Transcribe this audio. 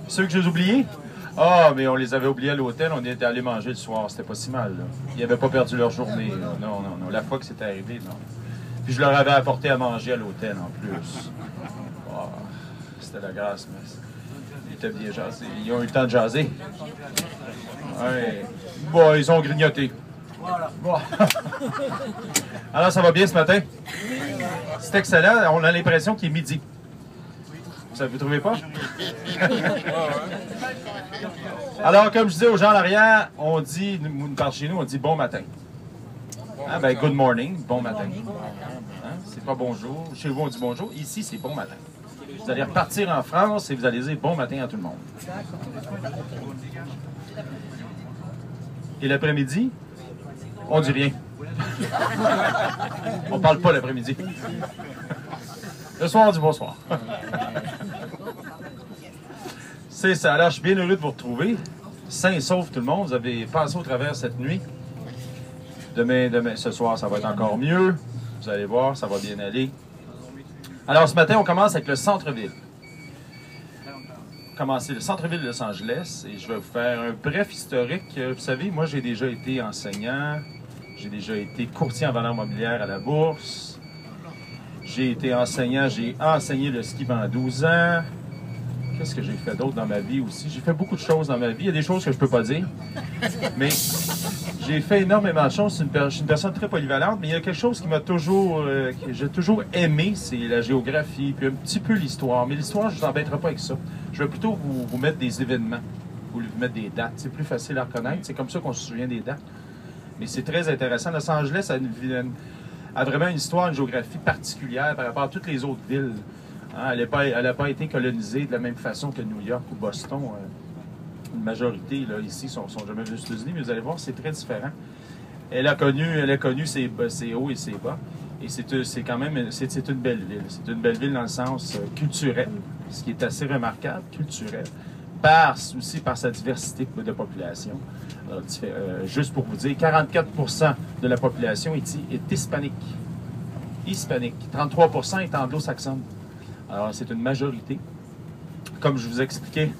Ceux que j'ai oubliés? Ah, mais on les avait oubliés à l'hôtel, on était allé manger le soir, c'était pas si mal. Là. Ils n'avaient pas perdu leur journée. Là. Non, non, non. La fois que c'était arrivé, non. Puis je leur avais apporté à manger à l'hôtel en plus. Oh, c'était la grâce, mais ils étaient bien jasés. Ils ont eu le temps de jaser. Ouais. Bon, ils ont grignoté. Bon. Alors, ça va bien ce matin? C'est excellent. On a l'impression qu'il est midi. Ça vous trouvez pas? Alors, comme je disais aux gens à l'arrière, on dit, par chez nous, on dit bon matin. Ah ben, good morning, bon matin. Hein? C'est pas bonjour. Chez vous, on dit bonjour. Ici, c'est bon matin. Vous allez repartir en France et vous allez dire bon matin à tout le monde. Et l'après-midi, on dit rien. On parle pas l'après-midi. Le soir, on dit bonsoir. C'est ça. Alors, je suis bien heureux de vous retrouver. Sains et saufs tout le monde. Vous avez passé au travers cette nuit. Demain, ce soir, ça va être encore mieux. Vous allez voir, ça va bien aller. Alors, ce matin, on commence avec le centre-ville. Commencer le centre-ville de Los Angeles et je vais vous faire un bref historique. Vous savez, moi, j'ai déjà été enseignant. J'ai déjà été courtier en valeurs mobilières à la bourse. J'ai été enseignant. J'ai enseigné le ski pendant 12 ans. Qu'est-ce que j'ai fait d'autre dans ma vie aussi? J'ai fait beaucoup de choses dans ma vie. Il y a des choses que je ne peux pas dire. Mais j'ai fait énormément de choses. Je suis une personne très polyvalente, mais il y a quelque chose qui m'a toujours... que j'ai toujours aimé, c'est la géographie, puis un petit peu l'histoire. Mais l'histoire, je ne vous embêterai pas avec ça. Je vais plutôt vous mettre des événements, vous mettre des dates. C'est plus facile à reconnaître. C'est comme ça qu'on se souvient des dates. Mais c'est très intéressant. Los Angeles a vraiment une histoire, une géographie particulière par rapport à toutes les autres villes. Hein, elle n'a pas été colonisée de la même façon que New York ou Boston. Une majorité là, ici sont jamais venus aux États-Unis, mais vous allez voir, c'est très différent. Elle a connu ses hauts et ses bas. Et c'est quand même c'est une belle ville. C'est une belle ville dans le sens culturel, ce qui est assez remarquable, culturel, aussi par sa diversité de population. Alors, juste pour vous dire, 44% de la population ici est hispanique. 33% est anglo-saxonne. Alors, c'est une majorité. Comme je vous expliquais